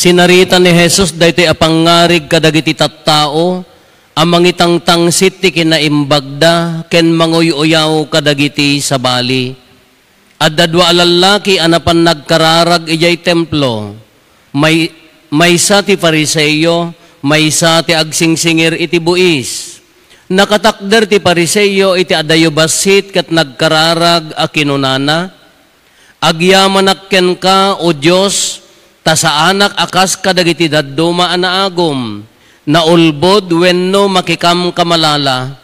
Sinarita ni Jesus daytoy apangarig kadagiti tattao, amang itang tangsit ti kinaimbagda, ken manguy-uyaw kadagiti sa bali. At dadwa alalaki anapan nagkararag ijay templo, maysa ti Fariseyo, maysa ti agsingsingir iti buis. Nakatakder ti Fariseyo iti adayo basit ket nagkararag a kinunana, agyaman ken ka o Dios, ta sa anak akas kadagiti dadduma anaagom, na ulbod wenno makikam kamalala.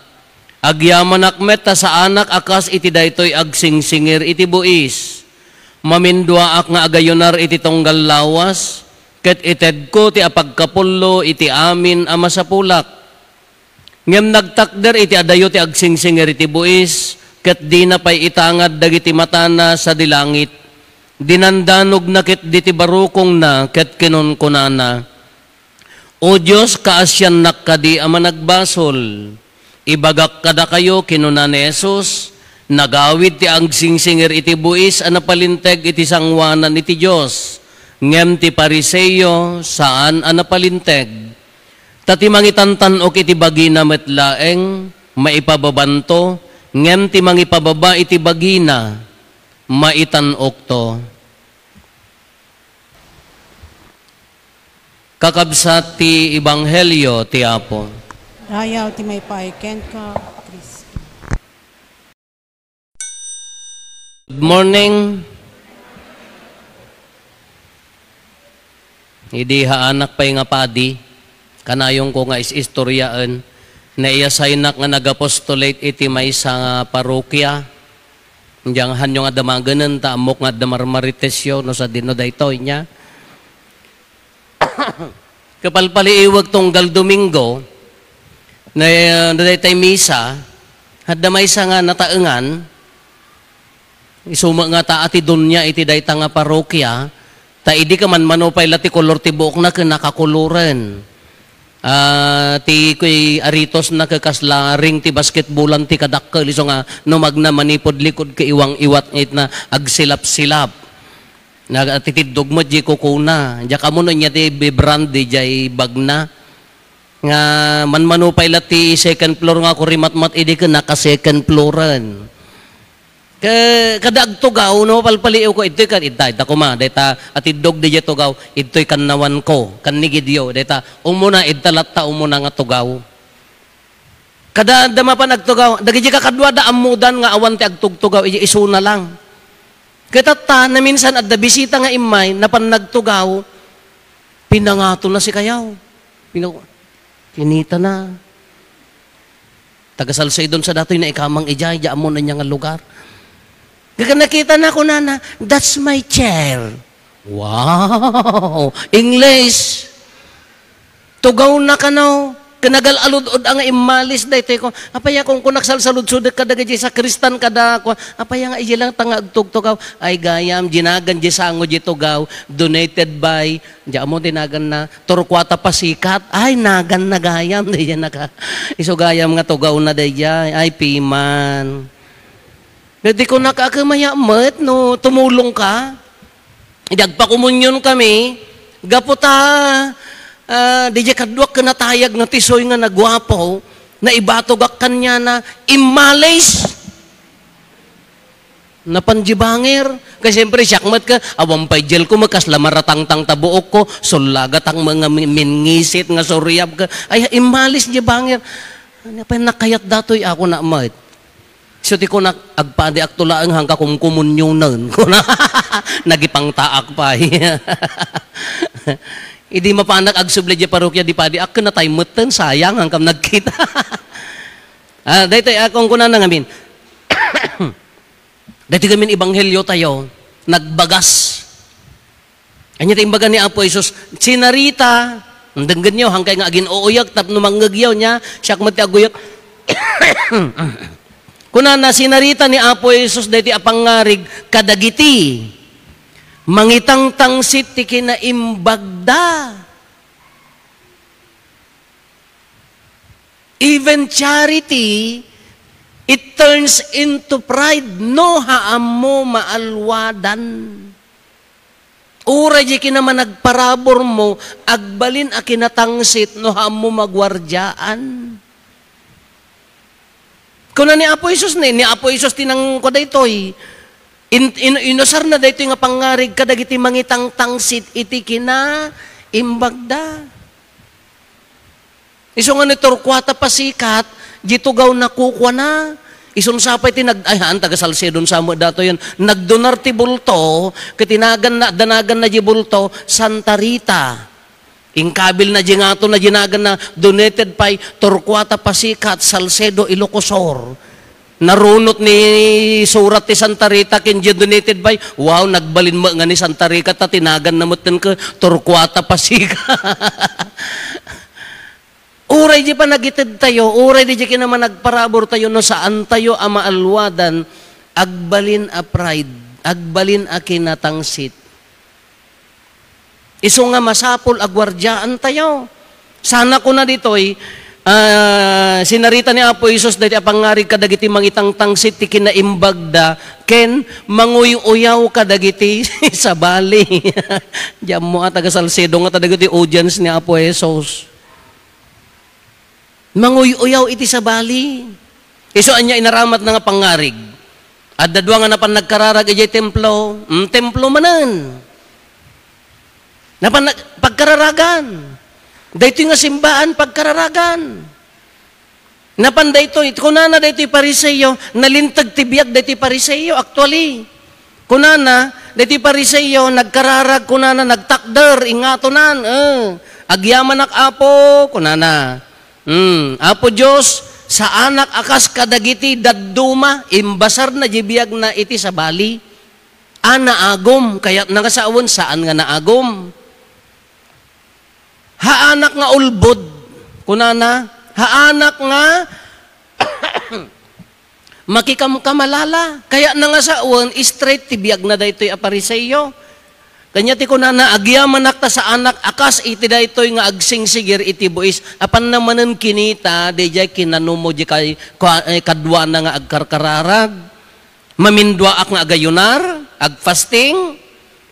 Agyaman met ta sa anak akas iti daytoy agsingsingir iti buis. Mamindua ak nga agayonar iti tonggal lawas, ket ited ko ti apagkapullo iti amin ama sa pulak. Ngem nagtakder iti adayo ti agsingsingir iti buis, ket di na pay itangad dagiti matana sa dilangit. Dinandanog na ket diti barukong na ket kinunkunana. O Diyos, kaasyan nakkadi ama nagbasol. Ibagak kada kayo kinunan ni Jesus, nagawid ti agsingsingir iti buis anapalinteg iti sangwanan iti Diyos. Ngem ti Pariseyo saan anapalinteg. Tati mangitantanok iti bagina metlaeng maipababanto, ngem ti mangipababa iti bagina maitanok to. Kakabsat ti Ebanghelyo ti Apo. Ayaw ti may paiken ka, Chris. Good morning. Idi haanak pay nga padi, kanayong ko nga istoryaan, na iyasaynak nga nag-apostolate iti may sa parokya. Diyan hanyo nga damaganan, ta amok nga damarmaritesyo, no sa dino daytoy niya. Kapalpaliiwag tonggal Domingo, na daytay misa, hadda may sa nga nataengan, isuma nga ta ati dunya iti dayta nga parokya, ta idi ka man manupay lati kolor ti buok na kinakakuluren. Ti kuy aritos na kakaslaring ti basketballan ti kadakkel, iso nga no magna manipod likod ka iwang iwat ngit na agsilap-silap. Nagtitidog mo di kukuna. Diya ka mo na niya ti brand di jay bagna. Nga manmanupay lati second floor nga kurimat-mat idi ka naka second flooran. Kada agtugaw no palpaliw ko ito'y kan itay ta kuma deta atidog di tugaw ito'y kannawan ko kannigidyo deta umuna idtalata umuna nga tugaw. Kada dama pa nagtugaw dagiti ka kadwa da amudan nga awan ti agtugtugaw isuna lang. Katata na minsan at bisita nga imay na pan nagtugaw pinangato na si kayaw. Kinita na. Tagasalsay doon sa datoy na ikamang ijay, diyan mo na niya nga lugar. Kaya nakita na ko na, that's my chair. Wow! English! Tugaw na ka no. Kanagal-alud-od ang imalis da ito ko. Apaya kung kunaksalsalud-sud kada gaji sa kristan kada ko. Apaya nga ijilang tanga agtugtugaw. Ay gayam, jinagan jisango jitugaw. Donated by, diyan mo dinagan na, Torquata Pasikat. Ay, nagan na gayam. Diyan naka. Iso gayam nga tugaw na diyan. Ay, piman. Hindi ko nakakamayamat, no, tumulong ka. Idagpakumunyon kami, gaputa, di kadwak ka natayag na tisoy nga nagwapo, na ibatogak kanya na imalis. Napanjibangir. Kasi siyempre, siyakmat ka, awang paijel ko, magkaslamaratang-tang tabuok ko, sulagat ang mga mingisit nga suryab ka. Ay, imalis jibangir. Nakayat datoy ako na mat. So ti ko agpadi aktulaang hangka kung kumunyonan ko na nagipang taak pa. Idi mapanak agsubli di parokya di padi ak na tay meten sayang hangkam nagkita. Dayto akong kunan nga min. Dayto gamin ebanghelyo tayo nagbagas. Anya ti imbaga ni Apo Jesus sinarita ndenggen nyo hangkay nga agin uuyag tapno manggagyaw nya siyak mati aguyag. Kuna na sinarita ni Apo Jesus deti apangarig kadagiti mangitang tangsit ti kinaimbagda. Even charity, it turns into pride. No haam mo maalwadan. Uray di kinaman nagparabor mo, agbalin a kinatangsit no hamo magwardyaan. Kuna ni Apo Isus ni Apo Isus tinang ko daytoy. Inusar na daytoy nga pangarig kadagiti mangitang tangsit iti kina imbagda. Iso nga ni Torquata pasikat, jitugaw na kukwa na. Ison sapay ay taga Salcedon sa mo dato yun. Nagdonar ti bulto, danagan na di bulto, Santa Rita. Ingkabil na di nga to na dinagan na donated by Torquata Pasikat, Salcedo, Ilocosor. Narunot ni surat ti Santa Rita kin donated by, wow, nagbalin mo nga ni Santa Rita ta tinagan na mo ka Torquata Pasikat. Uray di pa nagitid tayo, uray di naman nagparabor tayo no saan tayo amaalwadan, agbalin a pride, agbalin a kinatangsit. Iso nga masapol agwardyaan tayo. Sana ko na dito'y sinarita ni Apo Isus dati apangarig kadagiti mangitang tangsit ti kinaimbagda ken manguy-uyaw kadagiti sa bali. Diyan mo taga Salcedo nga kadagiti audience ni Apo Isus. Manguy-uyaw iti sa bali. Iso anya inaramat na nga pangarig. At dadwa nga napan nagkararag iti templo. Templo manan. Napan pagkararagan. Daytoy nga simbaan pagkararagan. Napan daytoy kunana daytoy Pariseyo, nalintag tibiyag daytoy Pariseyo actually. Kunana daytoy Pariseyo nagkararag kunana nagtakder ingatonan. Agyaman ak Apo kunana. Apo Diyos, sa anak akas kadagiti dadduma, imbasar na jibiyag na iti sa bali. Naagom, kaya nangasawon, saan nga naagom? Haanak nga ulbod, kunana, haanak nga makikamkamalala, kaya nangasawon, straight tibiyag na daytoy apariseyo. Kanya ti kunana agyaman nakta sa anak akas iti daytoy nga agsingsigir iti buis apan namanen kinita dayjay kinanumo di kay kadwa na nga agkarkararag mamindwa ak nga agayunar agfasting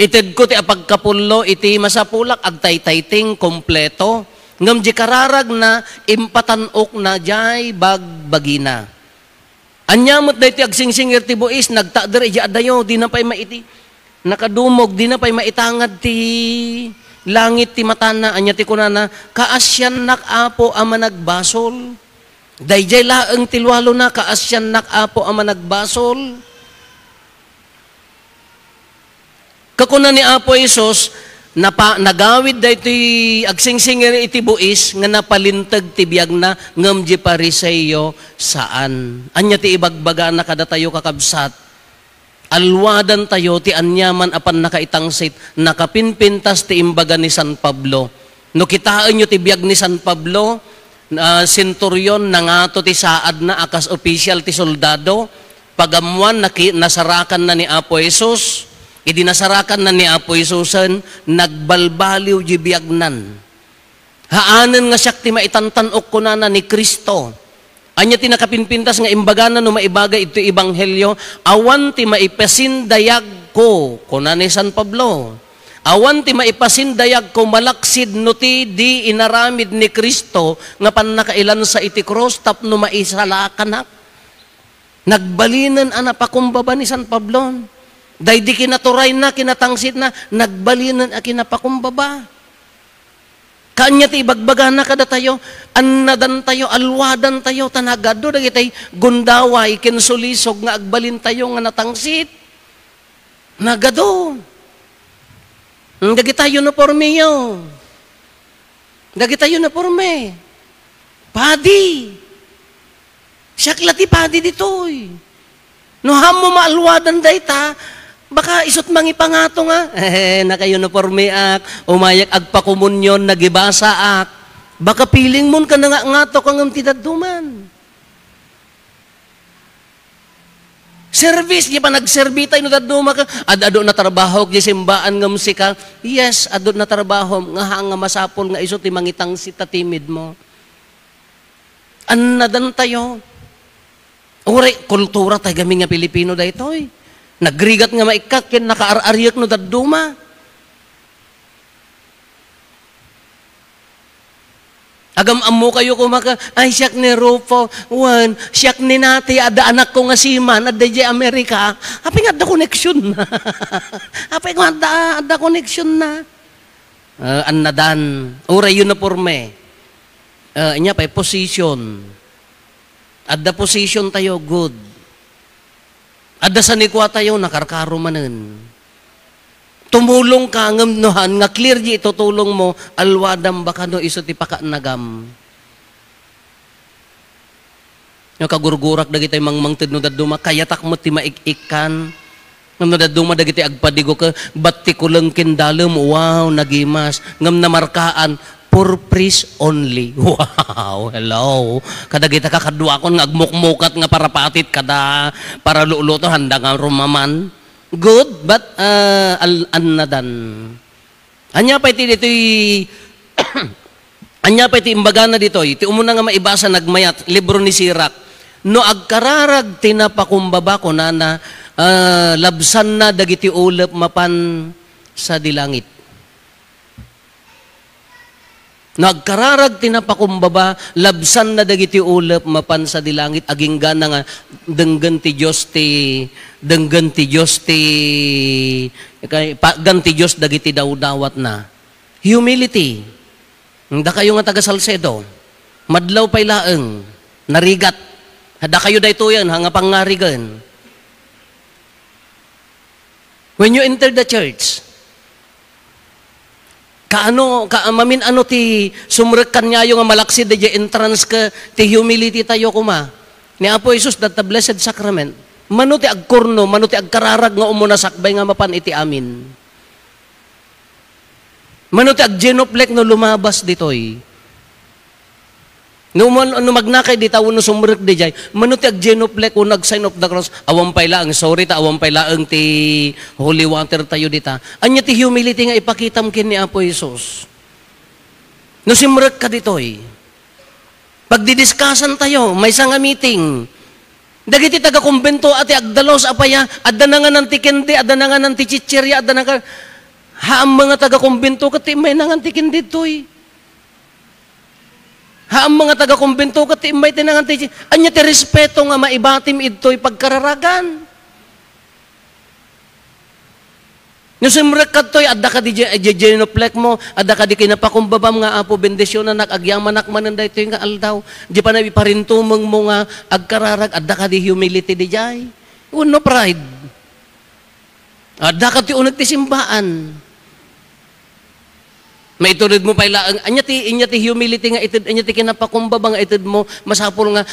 ited ko ti apagkapullo iti masapulak agtaytayting kompleto ngam di kararag na impatanok na jay bagbagina anyamot daytoy agsingsingir ti buis nagtader iti adayo di na pay maiti nakadumog, di na pa'y maitangad ti langit ti matana, anya ti kunana, kaasyan nak Apo ama nagbasol. Dayjay laeng tilwalo na, kaasyan nak Apo ama nagbasol. Kakuna ni Apo Isos, nagawid daytoy agsingsingir iti buis, nga napalintag ti biyag na, ngam di Pariseyo saan. Anya ti ibagbaga na kada tayo kakabsat, alwadan tayo ti anyaman apan nakaitangsit nakapinpintas ti imbaga ni San Pablo. No kitaan nyo ti biyag ni San Pablo, senturyon nangato ti saad na akas opisyal ti soldado, pagamuan nasarakan na ni Apo Isus, idinasarakan na ni Apo Isusan, nagbalbaliw di biyagnan. Haanan nga siyak ti maitantanok ko na ni Kristo. Anya ti nakapinpintas nga imbagana no maibaga ito ibanghelyo, awan ti maipasindayag ko, kuna ni San Pablo. Awan ti maipasindayag ko malaksid no ti di inaramid ni Kristo nga panakailan sa iti cross tapno maisalakan. Nagbalinan ana pakumbaba ni San Pablo. Day di kinaturay na, kinatangsit na, nagbalinan a kinapakumbaba. Kanya ti ibagbaga na kada tayo, annadan tayo, alwadan tayo, tanagado, dagitay gundaway, kinsulisog nga agbalin tayo nga natangsit. Nagado. Dagitayo na pormiyo. Dagitayo na porme. Padi. Siyakla ti padi ditoy. No hamo maalwadan dayta, baka isot mangipangato nga. Naka-uniforme ak, umayak agpakumunyon, nagibasa ak. Baka piling mon ka na nga to kang amtidaduman. Service, di pa nagserbi tayo no daduma ka. Ado na trabaho, di simbaan nga musika. Yes, ado na trabaho, nga masapol nga isot ti mangitang sita timid mo. Annadan tayo. Uri, kultura tayo gaming nga Pilipino daytoy. Nagrigat nga maikat, kin nakaarariyak no daduma. Agam amo kayo kumaka, ay siyak ni Rufo, wan, siyak ni nati, ada anak ko nga si Man, ada di Amerika, apay nga ada connection na. Apay nga ada connection na. Annadan, uray uniforme. Inya pa'y position. Ada position tayo, good. Ada sa nikwa tayo, nakarkaro manen. Tumulong ka ngamnohan, nga clear di itutulong mo, alwadam baka no iso ti pakaanagam. Yung kagurgurak dagiti mang tidno daduma, kayatak mo ti maik-ikan. Ngam na daduma dagiti agpadigo ka, bat ti kulang kindalem, wow, nagimas. Ngam na markaan, for praise only. Wow, hello. Kadagita kakadwa kon nga agmukmukat nga para patit kada, para luulo to handa nga rumaman. Good, but annadan. Anya pa iti dito'y anya pa iti imbaga na dito'y iti umuna nga maibasa nagmayat libro ni Sirak. No agkararag tinapakumbaba ko na labsan na dagiti ulep mapan sa dilangit. Nagkararag tinapakumbaba, labsan na dagiti ulep mapan sa dilangit, aging gana nga denggan ti Diyos dagiti dawdawat na. Humility. Da kayo nga taga Salcedo, madlaw pay laeng, narigat. Hada kayo dayto yan, hanga pangarigan. When you enter the church, mamin ano ti sumrekan niya yung malaksid da entrance ka ti humility tayo kuma. Ni Apo Jesus that the blessed sacrament. Mano ti agkurno, mano ti agkararag nga umuna sakbay nga mapan iti amin. Mano ti aggenoplex no lumabas ditoy. No magnakay di tawo no sumrek di jay. Mano ti aggenoplex o nag-sign of the cross. Awam pay laang, sorry ta, awam pay laang ti holy water tayo dita. Anya ti humility nga ipakitam kin ni Apo Jesus. No simrek ka ditoy. Pag didiskussan tayo, may isang meeting. Dagiti taga-kumbento ati agdalos apaya, adda na nga ng tikindi, adda na nga ng tichichirya, adda na nga, haam mga taga-kumbento kati may na nga tikindi ditoy. Haam mga taga-kumbento kati may tinangan tichichirya. Anya ti respeto nga maibatim ito'y pagkararagan. No simrek ka to'y, adda ka di genoplex mo, adda ka di kinapakumbabam nga Apo, bendisyon na agyaman nakmanan da ito'y nga aldaw. Di pa na iparintumang mo nga agkararag, adda ka di humility di jay. No pride. Adda ka ti unag ti simbaan. Maitulid mo pa ilang, anya ti humility nga itid, anya ti kinapakumbaba nga itid mo, masapol nga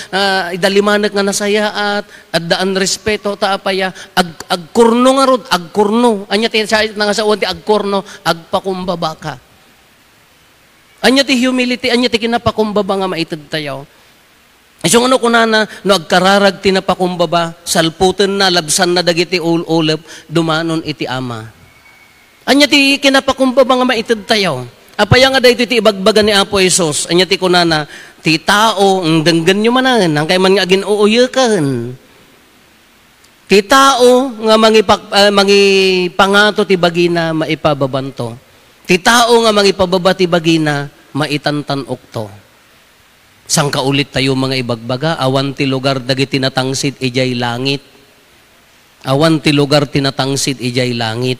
idalimanak nga nasaya at addaan respeto ta apaya, agkurno nga rod, agkurno. Anya ti sa nga sa uwan ti agkurno, agpakumbaba ka. Anya ti humility, anya ti kinapakumbaba nga maitid tayo. So ano ko na no agkararag tinapakumbaba, salputin na, labsan na dagiti ulep, dumanon iti ama. Anya ti kinapakumbaba nga maitid tayo. Apaya nga dahito ti ibagbaga ni Apo Jesus. Anya ti kunana, ti tao, ang denggan nyo manan, ang kay man nga ginuuyakan. Ti tao, nga mangipangato ti bagina, maipababanto. Ti tao nga mangipababa ti bagina, maitantanok to. Sang kaulit tayo mga ibagbaga, awan ti lugar dagiti natangsit ijay langit. Awan ti lugar tinatangsit ijay langit.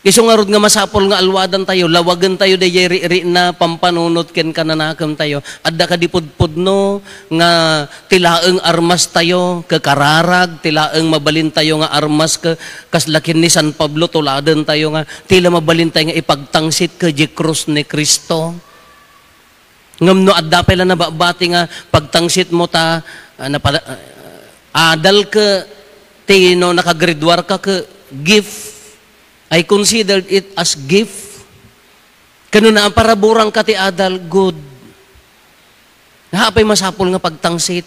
Iso nga rod nga masapol nga alwadan tayo, lawagan tayo da ri na pampanunot ken kananakam tayo. Adda ka dipudpud no, nga tilaeng armas tayo, kakararag, tilaeng mabalin tayo nga armas kaslakin ni San Pablo, tuladen tayo nga, tila mabalin tayo nga ipagtangsit ka di krus ni Kristo. Ngam no adda pala na babati nga pagtangsit mo ta, adal ka, tino nakagridwar ka gift. I considered it as gift. Kano na ang paraburang kati adal, good. Naapay masapol nga pagtangsit.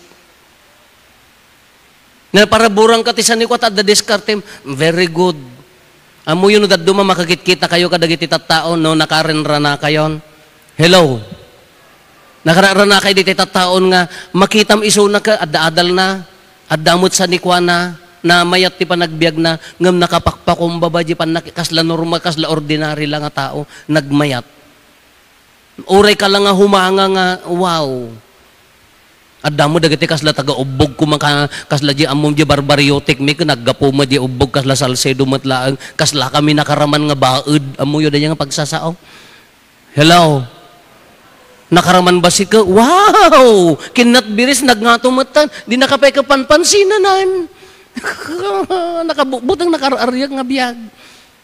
Na paraburang kati sa nikwat at the discardem, very good. Amo yun na duma makakit-kita kayo kadagiti tattaon, no, nakarenra na kayon. Hello. Nakarara na kayo diti tattaon nga, makitam iso na ka, adda-adal na, addamot sa nikwa na mayat ti panagbiag na ngam nakapakpakumbaba di pan kasla normal kasla ordinary lang nga tao nagmayat. Uray ka lang nga humanga nga, wow. Adda mo dagiti kasla taga-ubog ko kasla di amom di barbariotic mi naggapo mo di ubog kasla salsedo matlaang kasla kami nakaraman nga baud amo yo nga pagsasao. Hello. Nakaraman ba si ka? Wow! Kinat biris nagngatumetan di nakapay ka panpansinanan. Nakabutang nakararyak nga biyag.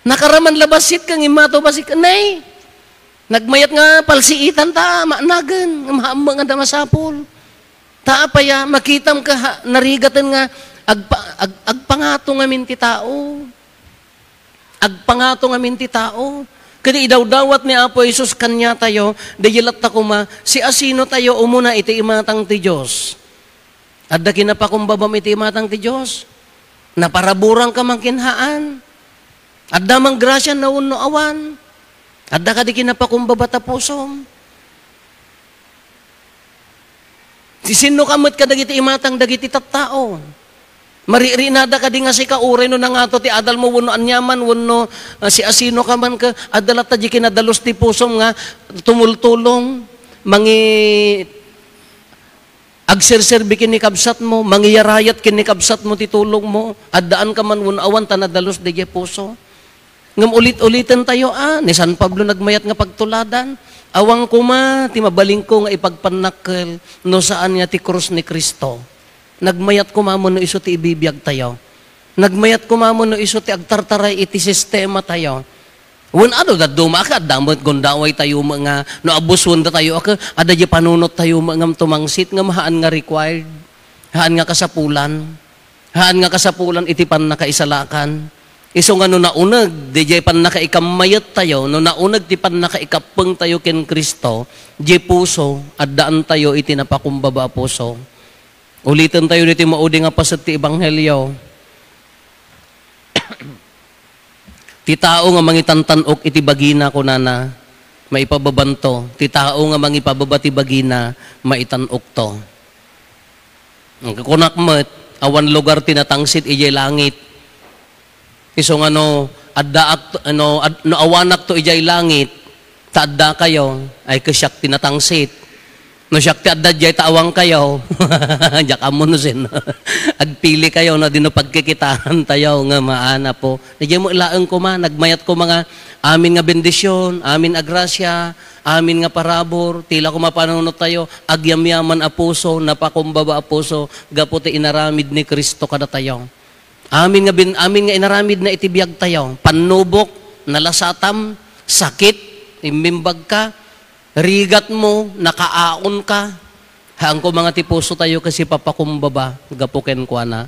Nakaraman labasit kang imato ba si kanay. Nagmayat nga palsiitan ta maanagan maamang nga masapol. Taapaya, makitam ka, narigatan nga, agpangato nga minti tao. Agpangato nga minti tao. Kadi idawdawat ni Apo Isus kanya tayo, dayilat ta kuma, si asino tayo umuna iti imatang ti Diyos. Adda kinapakumbabam iti imatang ti Diyos. Naparaburang ka mangkinhaan. Adda mang grasya na uno awan. Adda ka di kinapakumbaba ta pusom. Sino kamot ka dagiti imatang dagiti tattao. Maririnada ka di nga si kauray no nangato ti adal mo wano anyaman wano si asino ka man ka adalat ta di kinadalos ti pusom nga tumultulong mangi agserserbi kinikabsat mo mangiyarayat kinikabsat mo ti tulong mo addaan ka man wano awan tanadalos di puso. Ngam ulit-ulitan tayo ni San Pablo nagmayat nga pagtuladan. Awang kuma, ti mabaling ko nga ipagpanakkel no saan nga ti krus ni Kristo. Nagmayat kumamo no iso ti ibibiyag tayo. Nagmayat kumamo no iso ti agtartaray iti sistema tayo. Wen ano da dumaka damot gondaway tayo mga no abuswan da tayo aka ada di panunot tayo ngam tumangsit nga mahaan nga required. Haan nga kasapulan. Haan nga kasapulan iti pan nakaisalakan. Iso nga no naunag, di pan nakaikamayat tayo, no naunag ti pan nakaikapeng tayo ken Kristo, di puso, at daan tayo iti napakumbaba puso. Ulitin tayo dito maudi nga pasat ti Ebanghelyo. Ti tao nga mangitantanok iti bagina ko nana, maipababanto. Ti tao nga mangipababa ti bagina, maitanok to. Kunakmet, awan lugar tinatangsit ijay langit. Iso nga no awanak to ijay langit, taadda kayo, ay kasyak tinatangsit. No siyak ti adda jay taawang kayo, jak amo no sin. Agpili kayo na dino pagkikitaan tayo nga maana po. Nagyay mo ilaeng ko ma, nagmayat ko mga amin nga bendisyon, amin agrasya, amin nga parabor, tila ko mapanunot tayo, agyamyaman a puso, napakumbaba a puso, gaputi inaramid ni Kristo kada tayo. Amin nga inaramid na itibiyag tayo. Panubok, nalasatam, sakit, imimbag ka, rigat mo, nakaaon ka. Haang ko mga tipuso tayo kasi papakumbaba, gapuken kwa na.